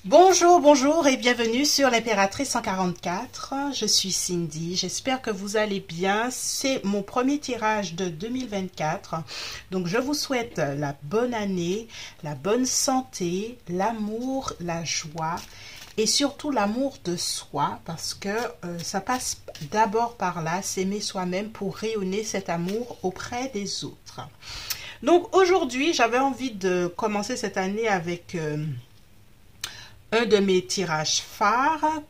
Bonjour, bonjour et bienvenue sur l'Impératrice 144. Je suis Cindy, j'espère que vous allez bien. C'est mon premier tirage de 2024. Donc je vous souhaite la bonne année, la bonne santé, l'amour, la joie et surtout l'amour de soi parce que ça passe d'abord par là, s'aimer soi-même pour rayonner cet amour auprès des autres. Donc aujourd'hui, j'avais envie de commencer cette année avec un de mes tirages phares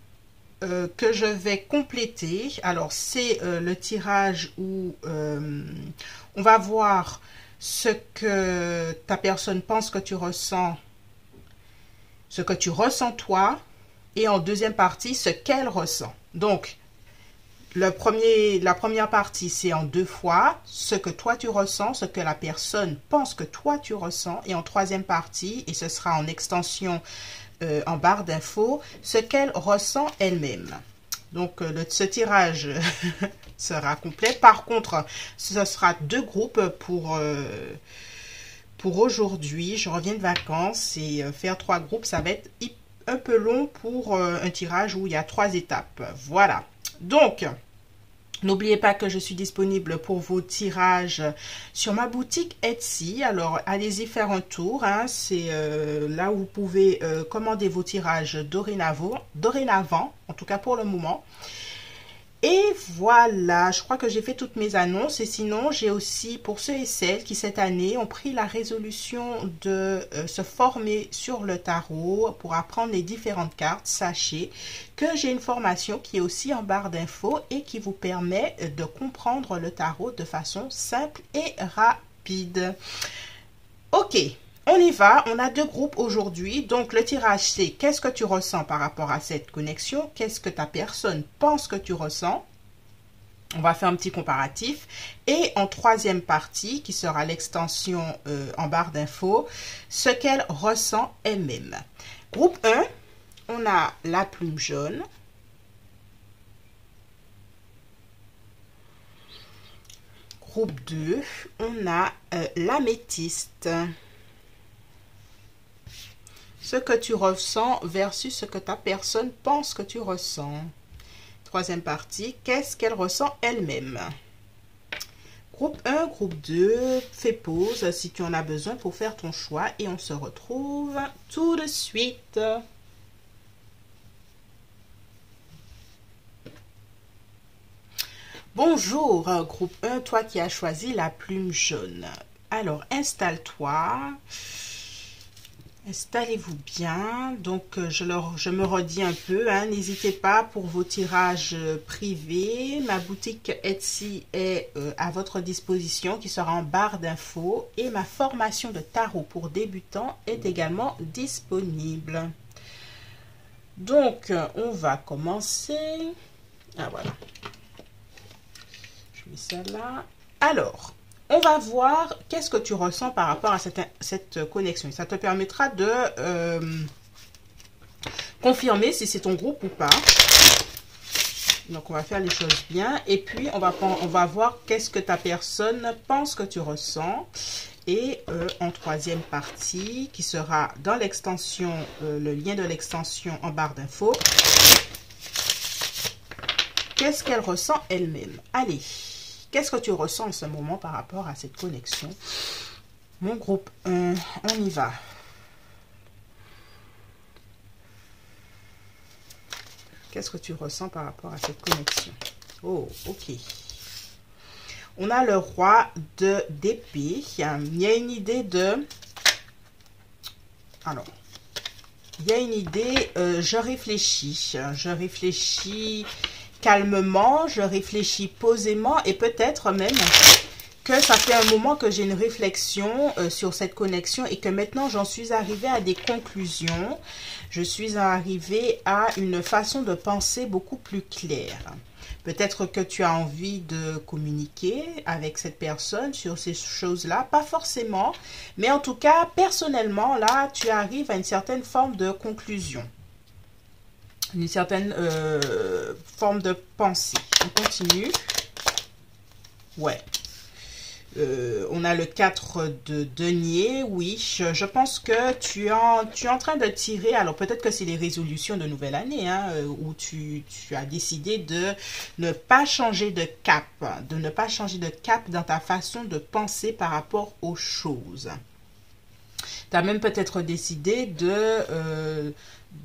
que je vais compléter. Alors, c'est le tirage où on va voir ce que ta personne pense que tu ressens, ce que tu ressens toi, et en deuxième partie, ce qu'elle ressent. Donc, la première partie, c'est en deux fois, ce que toi tu ressens, ce que la personne pense que toi tu ressens, et en troisième partie, et ce sera en extension en barre d'infos, ce qu'elle ressent elle-même. Donc, ce tirage sera complet. Par contre, ce sera deux groupes pour aujourd'hui. Je reviens de vacances et faire trois groupes, ça va être un peu long pour un tirage où il y a trois étapes. Voilà. Donc, n'oubliez pas que je suis disponible pour vos tirages sur ma boutique Etsy. Alors, allez-y faire un tour. Hein. C'est là où vous pouvez commander vos tirages dorénavant, en tout cas pour le moment. Et voilà, je crois que j'ai fait toutes mes annonces. Et sinon, j'ai aussi, pour ceux et celles qui cette année ont pris la résolution de se former sur le tarot pour apprendre les différentes cartes, sachez que j'ai une formation qui est aussi en barre d'infos et qui vous permet de comprendre le tarot de façon simple et rapide. Ok. On y va, on a deux groupes aujourd'hui. Donc le tirage c'est qu'est-ce que tu ressens par rapport à cette connexion, qu'est-ce que ta personne pense que tu ressens. On va faire un petit comparatif. Et en troisième partie, qui sera l'extension en barre d'infos, ce qu'elle ressent elle-même. Groupe 1, on a la plume jaune. Groupe 2, on a l'améthyste. Ce que tu ressens versus ce que ta personne pense que tu ressens. Troisième partie, qu'est-ce qu'elle ressent elle-même. Groupe 1, groupe 2, fais pause si tu en as besoin pour faire ton choix et on se retrouve tout de suite. Bonjour, groupe 1, toi qui as choisi la plume jaune. Alors, installe-toi. Installez-vous bien. Donc, je me redis un peu. Hein, n'hésitez pas pour vos tirages privés. Ma boutique Etsy est à votre disposition qui sera en barre d'infos. Et ma formation de tarot pour débutants est également disponible. Donc, on va commencer. Ah, voilà. Je mets ça là. Alors, on va voir qu'est-ce que tu ressens par rapport à cette connexion. Ça te permettra de confirmer si c'est ton groupe ou pas. Donc, on va faire les choses bien. Et puis, on va voir qu'est-ce que ta personne pense que tu ressens. Et en troisième partie, qui sera dans l'extension, le lien de l'extension en barre d'infos, qu'est-ce qu'elle ressent elle-même. Allez. Qu'est-ce que tu ressens en ce moment par rapport à cette connexion? Mon groupe 1, on y va. Qu'est-ce que tu ressens par rapport à cette connexion? Oh, ok. On a le roi d'épée. Il y a une idée de... Alors, il y a une idée, je réfléchis. Je réfléchis calmement, je réfléchis posément et peut-être même que ça fait un moment que j'ai une réflexion sur cette connexion et que maintenant j'en suis arrivée à des conclusions. Je suis arrivée à une façon de penser beaucoup plus claire. Peut-être que tu as envie de communiquer avec cette personne sur ces choses-là, pas forcément, mais en tout cas, personnellement, là, tu arrives à une certaine forme de conclusion. Une certaine forme de pensée. On continue. Ouais. On a le 4 de denier. Oui, je pense que tu es en train de tirer. Alors peut-être que c'est les résolutions de nouvelle année, hein, où tu as décidé de ne pas changer de cap, de ne pas changer de cap dans ta façon de penser par rapport aux choses. Tu as même peut-être décidé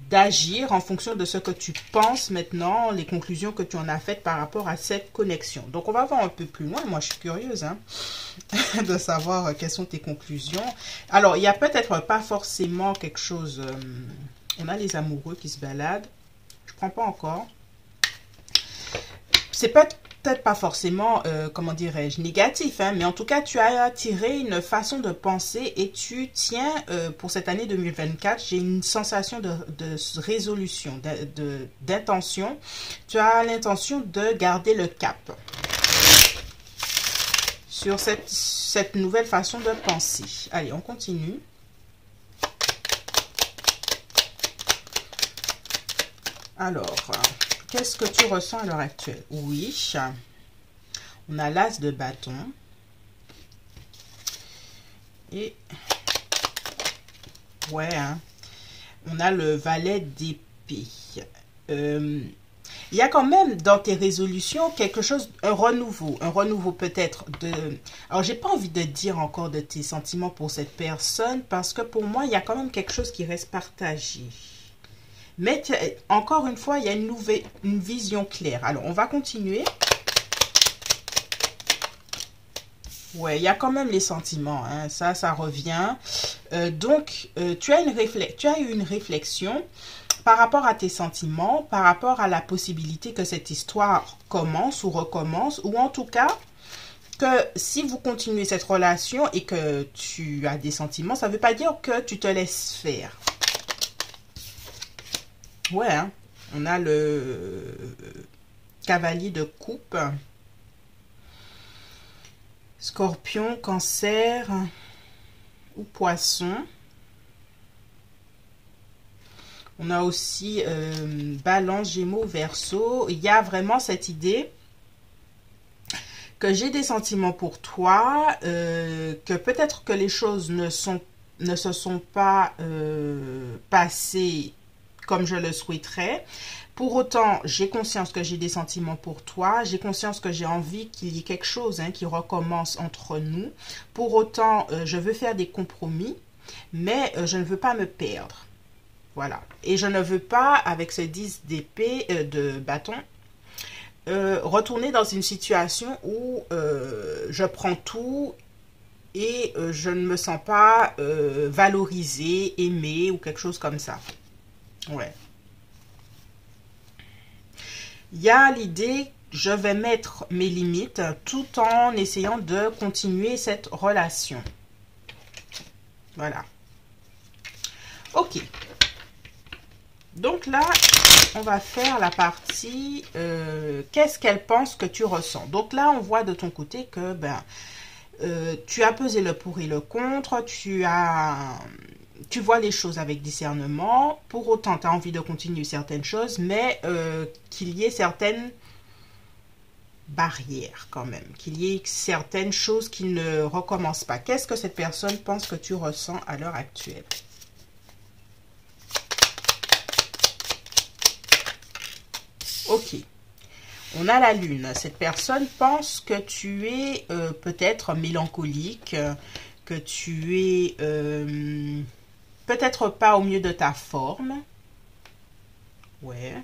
d'agir en fonction de ce que tu penses maintenant, les conclusions que tu en as faites par rapport à cette connexion. Donc, on va voir un peu plus loin. Moi, je suis curieuse hein, de savoir quelles sont tes conclusions. Alors, il n'y a peut-être pas forcément quelque chose... on a les amoureux qui se baladent. Je ne prends pas encore. C'est peut-être pas forcément, comment dirais-je, négatif, hein, mais en tout cas, tu as tiré une façon de penser et tu tiens, pour cette année 2024, j'ai une sensation de résolution, d'intention. Tu as l'intention de garder le cap sur cette nouvelle façon de penser. Allez, on continue. Alors... qu'est-ce que tu ressens à l'heure actuelle? Oui, on a l'as de bâton. Et, ouais, hein, on a le valet d'épée. Il y a quand même dans tes résolutions quelque chose, un renouveau peut-être de... Alors, j'ai pas envie de dire encore de tes sentiments pour cette personne parce que pour moi, il y a quand même quelque chose qui reste partagé. Mais encore une fois, il y a une vision claire. Alors, on va continuer. Ouais, il y a quand même les sentiments. Hein. Ça revient. Donc, tu as eu une réflexion par rapport à tes sentiments, par rapport à la possibilité que cette histoire commence ou recommence, ou en tout cas, que si vous continuez cette relation et que tu as des sentiments, ça ne veut pas dire que tu te laisses faire. Ouais, hein. On a le cavalier de coupe, scorpion, cancer ou poisson. On a aussi balance, gémeaux, verseau. Il y a vraiment cette idée que j'ai des sentiments pour toi, que peut-être que les choses ne se sont pas passées comme je le souhaiterais. Pour autant, j'ai conscience que j'ai des sentiments pour toi. J'ai conscience que j'ai envie qu'il y ait quelque chose hein, qui recommence entre nous. Pour autant, je veux faire des compromis, mais je ne veux pas me perdre. Voilà. Et je ne veux pas, avec ce 10 d'épée, de bâton, retourner dans une situation où je prends tout et je ne me sens pas valorisée, aimée ou quelque chose comme ça. Ouais. Il y a l'idée, je vais mettre mes limites tout en essayant de continuer cette relation. Voilà. Ok. Donc là, on va faire la partie qu'est-ce qu'elle pense que tu ressens. Donc là, on voit de ton côté que tu as pesé le pour et le contre, tu vois les choses avec discernement. Pour autant, tu as envie de continuer certaines choses, mais qu'il y ait certaines barrières quand même. Qu'il y ait certaines choses qui ne recommencent pas. Qu'est-ce que cette personne pense que tu ressens à l'heure actuelle? Ok. On a la lune. Cette personne pense que tu es peut-être mélancolique, que tu es... peut-être pas au mieux de ta forme. Ouais.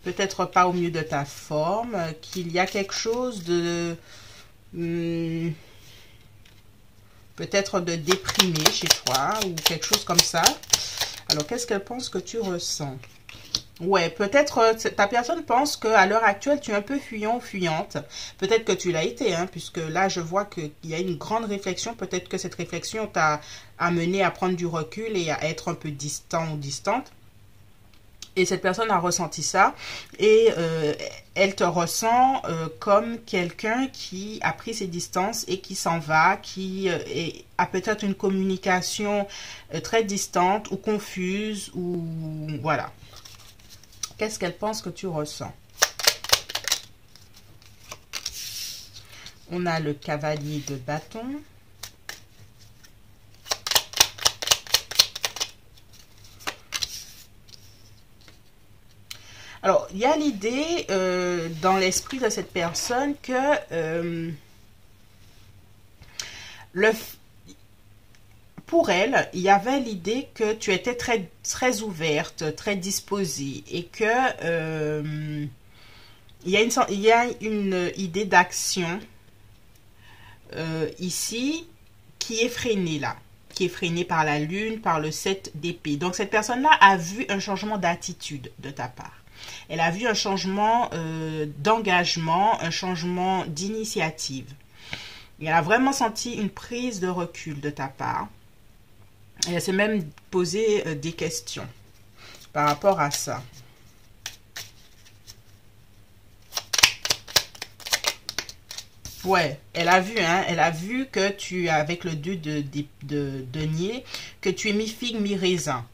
Peut-être pas au mieux de ta forme. Qu'il y a quelque chose de... peut-être de déprimé chez toi ou quelque chose comme ça. Alors, qu'est-ce qu'elle pense que tu ressens? Ouais, peut-être ta personne pense qu'à l'heure actuelle, tu es un peu fuyant ou fuyante. Peut-être que tu l'as été, hein, puisque là, je vois qu'il y a une grande réflexion. Peut-être que cette réflexion t'a amené à prendre du recul et à être un peu distant ou distante. Et cette personne a ressenti ça. Et elle te ressent comme quelqu'un qui a pris ses distances et qui s'en va, qui a peut-être une communication très distante ou confuse ou voilà. Qu'est-ce qu'elle pense que tu ressens? On a le cavalier de bâton. Alors, il y a l'idée dans l'esprit de cette personne que pour elle, il y avait l'idée que tu étais très, très ouverte, très disposée et que il y a une idée d'action ici qui est freinée là, qui est freinée par la lune, par le 7 d'épée. Donc, cette personne-là a vu un changement d'attitude de ta part. Elle a vu un changement d'engagement, un changement d'initiative. Elle a vraiment senti une prise de recul de ta part. Et elle s'est même posé des questions par rapport à ça. Ouais, elle a vu, hein, elle a vu que tu, avec le 2 de denier, que tu es mi-figue, mi-raisin.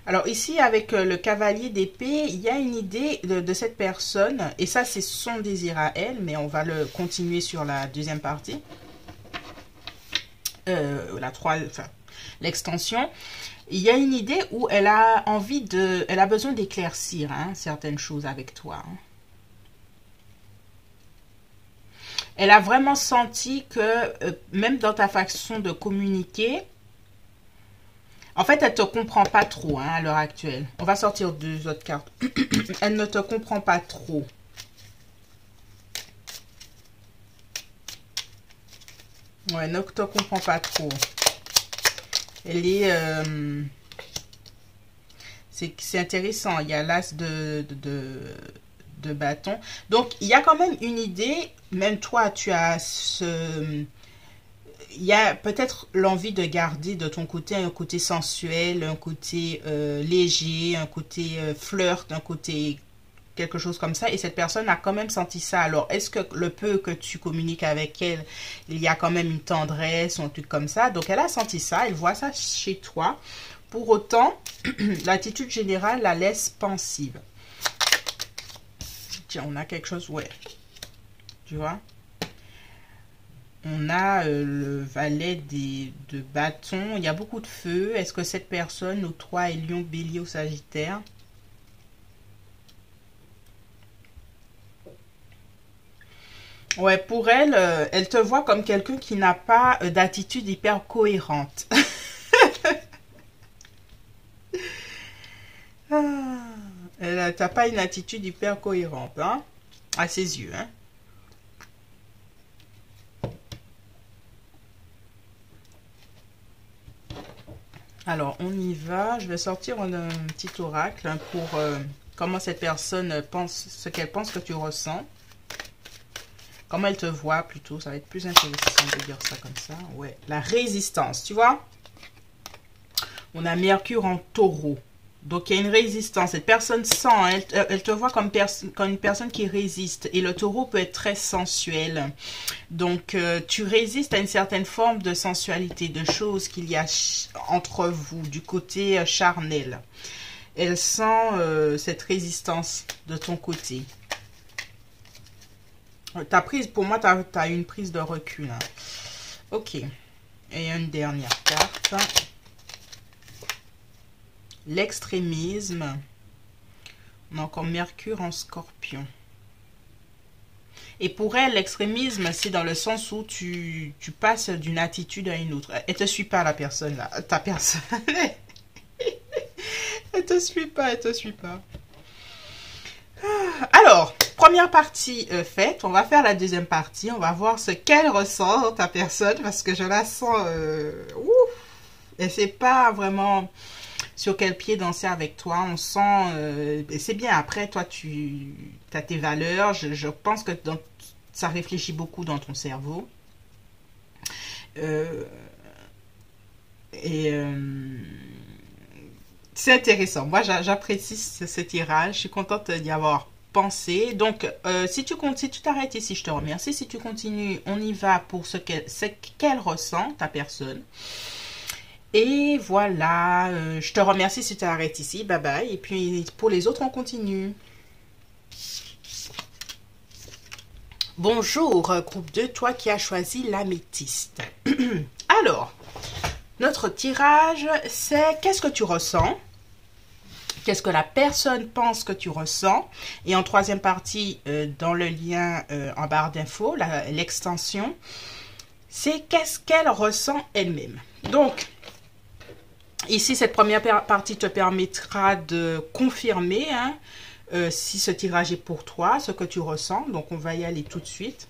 Alors ici, avec le cavalier d'épée, il y a une idée de cette personne, et ça c'est son désir à elle, mais on va le continuer sur la deuxième partie, l'extension. Il y a une idée où elle a envie elle a besoin d'éclaircir certaines choses avec toi. Elle a vraiment senti que, même dans ta façon de communiquer, en fait, elle ne te comprend pas trop à l'heure actuelle. On va sortir deux autres cartes. Elle ne te comprend pas trop. Ouais, elle ne te comprend pas trop. Elle est... c'est intéressant. Il y a l'as de bâton. Donc, il y a quand même une idée. Même toi, tu as ce... Il y a peut-être l'envie de garder de ton côté un côté sensuel, un côté léger, un côté flirt, un côté quelque chose comme ça. Et cette personne a quand même senti ça. Alors, est-ce que le peu que tu communiques avec elle, il y a quand même une tendresse ou un truc comme ça? Donc, elle a senti ça. Elle voit ça chez toi. Pour autant, l'attitude générale la laisse pensive. Tiens, on a quelque chose, ouais. Tu vois? On a le valet de bâton. Il y a beaucoup de feu. Est-ce que cette personne, au 3 est lion, bélier ou sagittaire? Ouais, pour elle, elle te voit comme quelqu'un qui n'a pas d'attitude hyper cohérente. Elle n'a pas une attitude hyper cohérente, hein, à ses yeux, hein. Alors, on y va. Je vais sortir un petit oracle pour comment cette personne pense, ce qu'elle pense que tu ressens. Comment elle te voit plutôt. Ça va être plus intéressant de dire ça comme ça. Ouais, la résistance, tu vois. On a Mercure en taureau. Donc, il y a une résistance. Cette personne sent, hein, elle te voit comme une personne qui résiste. Et le taureau peut être très sensuel. Donc, tu résistes à une certaine forme de sensualité, de choses qu'il y a entre vous, du côté charnel. Elle sent cette résistance de ton côté. Pour moi, tu as une prise de recul. Hein. Ok. Et une dernière carte. L'extrémisme. On a encore Mercure en scorpion. Et pour elle, l'extrémisme, c'est dans le sens où tu passes d'une attitude à une autre. Elle te suit pas, la personne là. Ta personne. Elle te suit pas, elle te suit pas. Alors, première partie faite. On va faire la deuxième partie. On va voir ce qu'elle ressent, ta personne, parce que je la sens... et c'est pas vraiment... sur quel pied danser avec toi. On sent... c'est bien, après, toi, tu as tes valeurs. Je pense que ça réfléchit beaucoup dans ton cerveau. C'est intéressant. Moi, j'apprécie ce tirage. Je suis contente d'y avoir pensé. Donc, si tu t'arrêtes ici, je te remercie. Si tu continues, on y va pour ce qu'elle ressent, ta personne. Et voilà, je te remercie si tu arrêtes ici. Bye bye. Et puis pour les autres, on continue. Bonjour, groupe 2, toi qui as choisi l'améthyste. Alors, notre tirage, c'est qu'est-ce que tu ressens? Qu'est-ce que la personne pense que tu ressens? Et en troisième partie, dans le lien en barre d'infos, l'extension, c'est qu'est-ce qu'elle ressent elle-même. Donc, ici, cette première partie te permettra de confirmer si ce tirage est pour toi, ce que tu ressens. Donc, on va y aller tout de suite.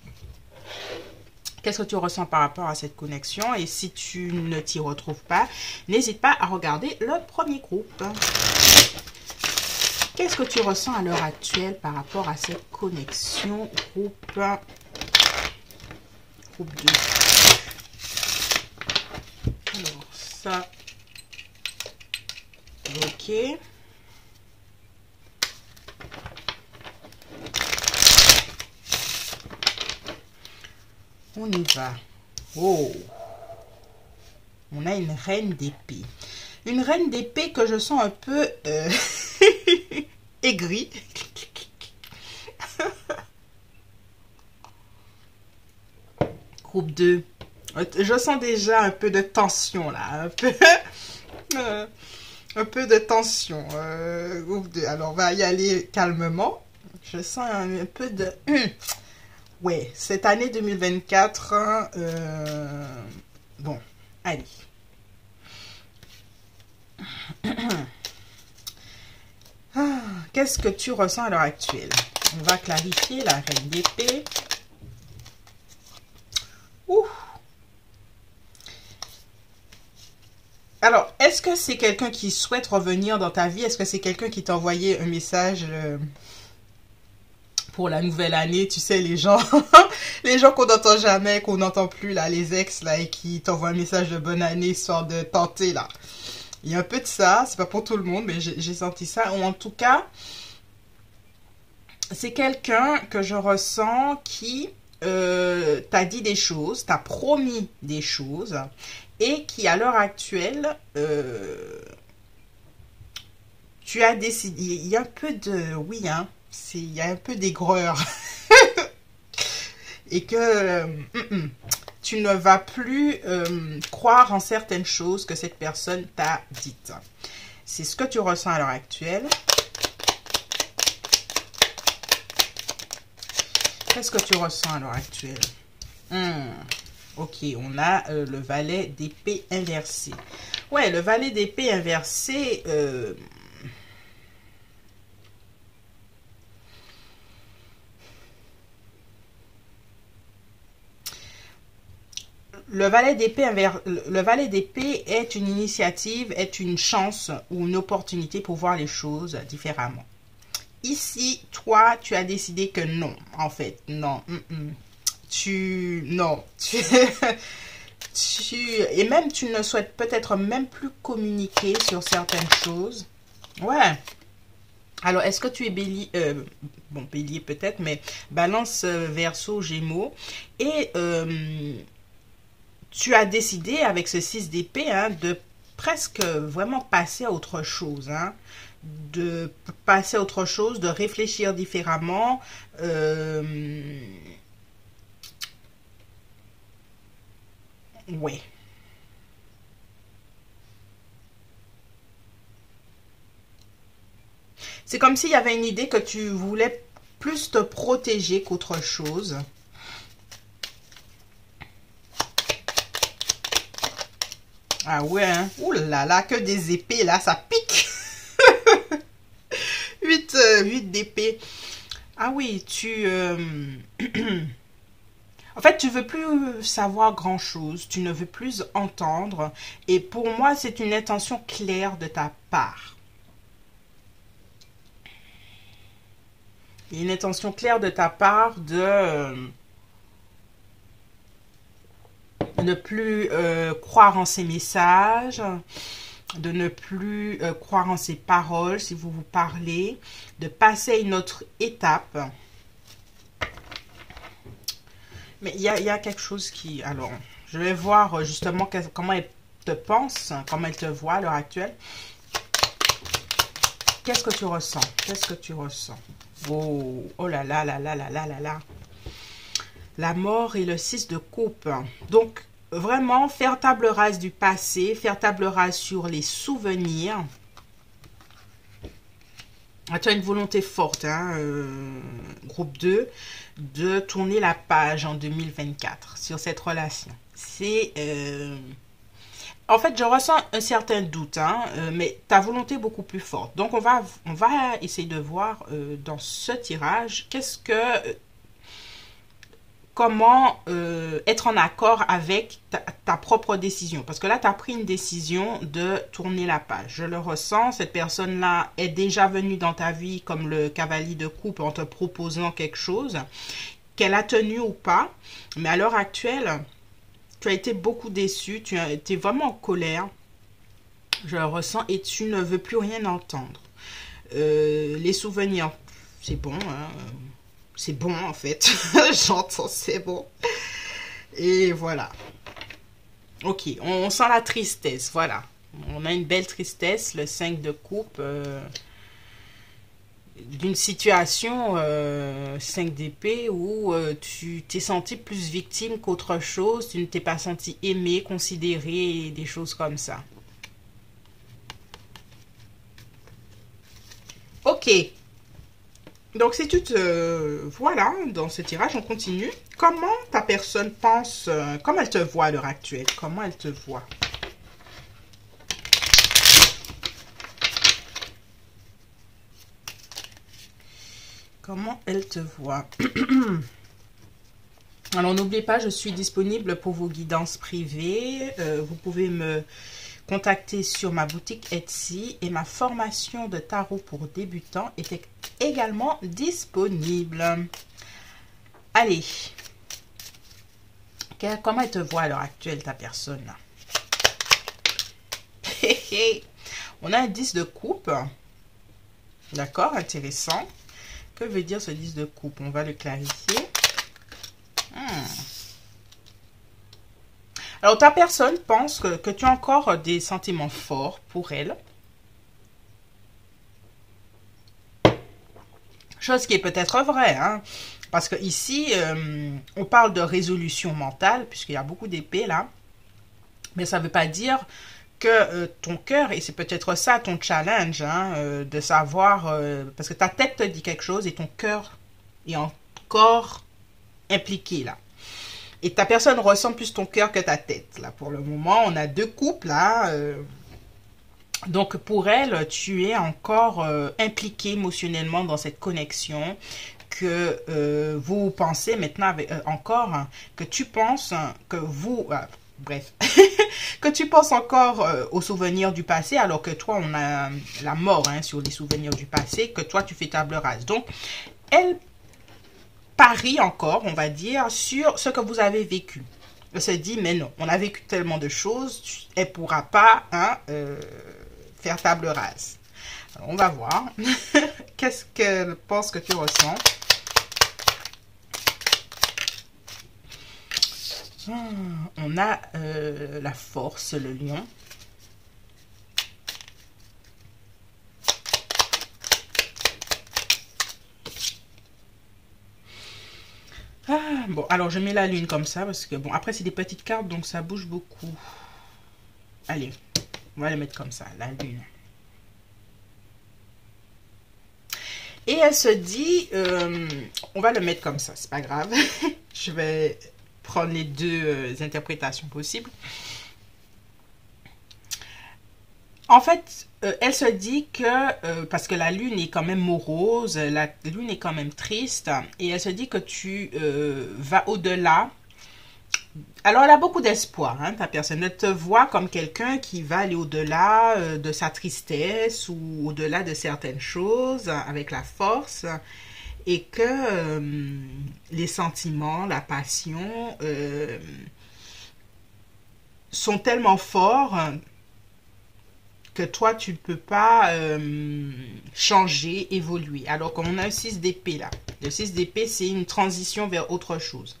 Qu'est-ce que tu ressens par rapport à cette connexion? Et si tu ne t'y retrouves pas, n'hésite pas à regarder le premier groupe. Qu'est-ce que tu ressens à l'heure actuelle par rapport à cette connexion groupe 2? Alors, ça, ok. On y va. Oh, on a une reine d'épée. Une reine d'épée que je sens un peu aigrie. Groupe 2. Je sens déjà un peu de tension là. Un peu de tension. Groupe 2. Alors, on va y aller calmement. Je sens un peu de... Ouais, cette année 2024... bon, allez. Qu'est-ce que tu ressens à l'heure actuelle? On va clarifier la reine d'épée. Ouh. Alors, est-ce que c'est quelqu'un qui souhaite revenir dans ta vie? Est-ce que c'est quelqu'un qui t'a envoyé un message pour la nouvelle année? Tu sais, les gens les gens qu'on n'entend jamais, qu'on n'entend plus, là, les ex, là, et qui t'envoient un message de bonne année, histoire de tenter, là. Il y a un peu de ça, c'est pas pour tout le monde, mais j'ai senti ça. Ou en tout cas, c'est quelqu'un que je ressens qui t'a dit des choses, t'a promis des choses, et qui, à l'heure actuelle, tu as décidé... Il y a un peu de... Oui, hein, il y a un peu d'aigreur. Et que... tu ne vas plus croire en certaines choses que cette personne t'a dites. C'est ce que tu ressens à l'heure actuelle. Qu'est-ce que tu ressens à l'heure actuelle? Ok, on a le valet d'épée inversé. Ouais, le valet d'épée inversé... Le valet d'épée est une initiative, est une chance ou une opportunité pour voir les choses différemment. Ici, toi, tu as décidé que non, en fait, non. Et même, tu ne souhaites peut-être même plus communiquer sur certaines choses. Ouais. Alors, est-ce que tu es bélier, bon, bélier peut-être, mais balance, verseau, gémeaux. Et tu as décidé avec ce 6 d'épée de presque vraiment passer à autre chose. De passer à autre chose, de réfléchir différemment. Ouais. C'est comme s'il y avait une idée que tu voulais plus te protéger qu'autre chose. Ah ouais, hein? Ouh là là, que des épées, là, ça pique. 8 d'épée. Ah oui, en fait, tu veux plus savoir grand-chose. Tu ne veux plus entendre. Et pour moi, c'est une intention claire de ta part. Il y a une intention claire de ta part de ne plus croire en ses messages, de ne plus croire en ses paroles si vous vous parlez, de passer à une autre étape. Mais il y a quelque chose qui... Alors, je vais voir justement comment te pense, comment elle te voit à l'heure actuelle. Qu'est-ce que tu ressens? Qu'est-ce que tu ressens? Oh, oh là là là là là là là là. La mort et le 6 de coupe. Donc, vraiment, faire table rase du passé, faire table rase sur les souvenirs. Tu as une volonté forte, hein, groupe 2, de tourner la page en 2024 sur cette relation. C'est... En fait, je ressens un certain doute, hein, mais ta volonté est beaucoup plus forte. Donc, on va essayer de voir dans ce tirage, comment être en accord avec ta propre décision. Parce que là, tu as pris une décision de tourner la page. Je le ressens, cette personne-là est déjà venue dans ta vie comme le cavalier de coupe en te proposant quelque chose, qu'elle a tenu ou pas. Mais à l'heure actuelle, tu as été beaucoup déçu, tu es vraiment en colère. Je le ressens et tu ne veux plus rien entendre. Les souvenirs, c'est bon, hein. C'est bon en fait, j'entends, c'est bon. Et voilà. Ok, on sent la tristesse, voilà. On a une belle tristesse, le 5 de coupe, d'une situation 5 d'épée où tu t'es senti plus victime qu'autre chose, tu ne t'es pas senti aimé, considéré, des choses comme ça. Ok. Donc, si tu te... Voilà, dans ce tirage, on continue. Comment ta personne pense... comment elle te voit à l'heure actuelle? Comment elle te voit? Comment elle te voit? Alors, n'oubliez pas, je suis disponible pour vos guidances privées. Vous pouvez me contacter sur ma boutique Etsy et ma formation de tarot pour débutants est également disponible. Allez, comment elle te voit à l'heure actuelle, ta personne? On a un 10 de coupe. D'accord, intéressant. Que veut dire ce 10 de coupe? On va le clarifier. Alors, ta personne pense que tu as encore des sentiments forts pour elle. Chose qui est peut-être vraie, hein. Parce que ici, on parle de résolution mentale, puisqu'il y a beaucoup d'épées là. Mais ça ne veut pas dire que ton cœur, et c'est peut-être ça ton challenge, hein, de savoir, parce que ta tête te dit quelque chose et ton cœur est encore impliqué là. Et ta personne ressent plus ton cœur que ta tête. Là, pour le moment, on a deux couples là. Donc, pour elle, tu es encore impliqué émotionnellement dans cette connexion que vous pensez maintenant avec, encore, hein, que tu penses que vous... bref, que tu penses encore aux souvenirs du passé, alors que toi, on a la mort, hein, sur les souvenirs du passé, que toi, tu fais table rase. Donc, elle parie encore, on va dire, sur ce que vous avez vécu. Elle se dit, mais non, on a vécu tellement de choses, elle ne pourra pas, hein, faire table rase. Alors, on va voir. Qu'est-ce qu'elle pense que tu ressens? On a la force, le lion. Ah, bon, alors je mets la lune comme ça, parce que, bon, après c'est des petites cartes, donc ça bouge beaucoup. Allez, on va les mettre comme ça, la lune. Et elle se dit, on va le mettre comme ça, c'est pas grave. Je vais prendre les deux interprétations possibles. En fait, elle se dit que, parce que la lune est quand même morose, la lune est quand même triste, et elle se dit que tu vas au-delà. Alors, elle a beaucoup d'espoir, hein, ta personne. Elle te voit comme quelqu'un qui va aller au-delà de sa tristesse ou au-delà de certaines choses avec la force, et que les sentiments, la passion sont tellement forts que toi, tu ne peux pas changer, évoluer. Alors qu'on a un 6 d'épée là. Le 6 d'épée, c'est une transition vers autre chose.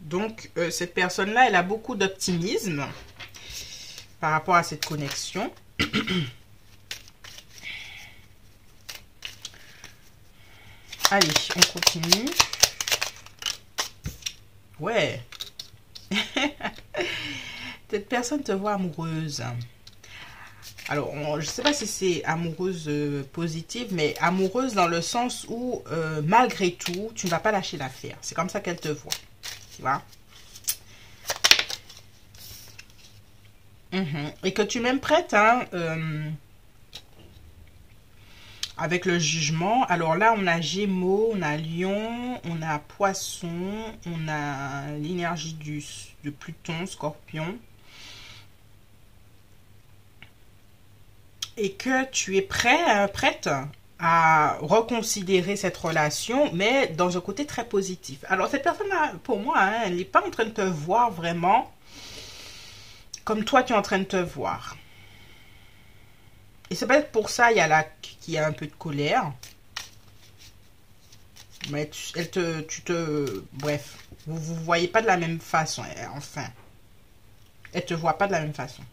Donc, cette personne-là, elle a beaucoup d'optimisme par rapport à cette connexion. Allez, on continue. Ouais. Cette personne te voit amoureuse. Alors, je ne sais pas si c'est amoureuse positive, mais amoureuse dans le sens où, malgré tout, tu ne vas pas lâcher l'affaire. C'est comme ça qu'elle te voit. Tu vois? Et que tu m'aimes prête, hein, avec le jugement. Alors là, on a Gémeaux, on a Lion, on a Poisson, on a l'énergie de Pluton, Scorpion. Et que tu es prête à reconsidérer cette relation, mais dans un côté très positif. Alors cette personne-là, pour moi, hein, elle n'est pas en train de te voir vraiment comme toi tu es en train de te voir. Et c'est peut-être pour ça qu'il y a un peu de colère. Mais bref, vous voyez pas de la même façon, enfin. Elle te voit pas de la même façon.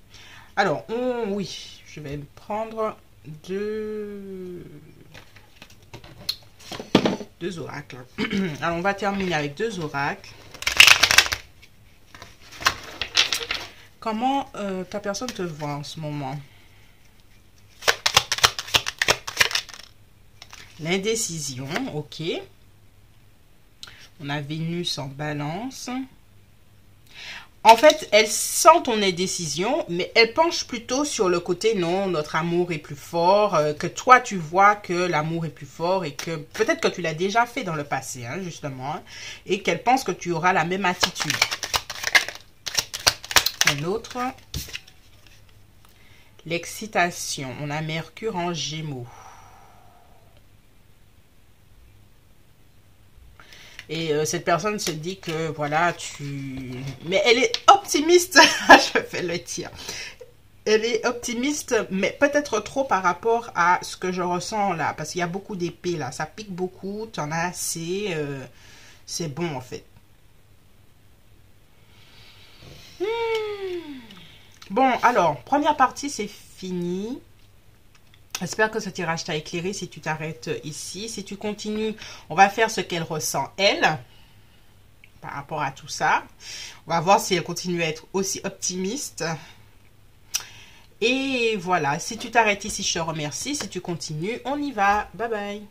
Alors, oui, je vais prendre deux oracles. Alors, on va terminer avec 2 oracles. Comment ta personne te voit en ce moment? L'indécision, ok. On a Vénus en balance. En fait, elle sent ton indécision, mais elle penche plutôt sur le côté non, notre amour est plus fort, que toi tu vois que l'amour est plus fort et que peut-être que tu l'as déjà fait dans le passé, hein, justement, hein, et qu'elle pense que tu auras la même attitude. Un autre, l'excitation. On a Mercure en Gémeaux. Et cette personne se dit que voilà, mais elle est optimiste. Je fais le tir. Elle est optimiste, mais peut-être trop par rapport à ce que je ressens là. Parce qu'il y a beaucoup d'épées là. Ça pique beaucoup, tu en as assez. C'est bon en fait. Bon, alors, première partie, c'est fini. J'espère que ce tirage t'a éclairé si tu t'arrêtes ici. Si tu continues, on va faire ce qu'elle ressent, elle, par rapport à tout ça. On va voir si elle continue à être aussi optimiste. Et voilà, si tu t'arrêtes ici, je te remercie. Si tu continues, on y va. Bye bye.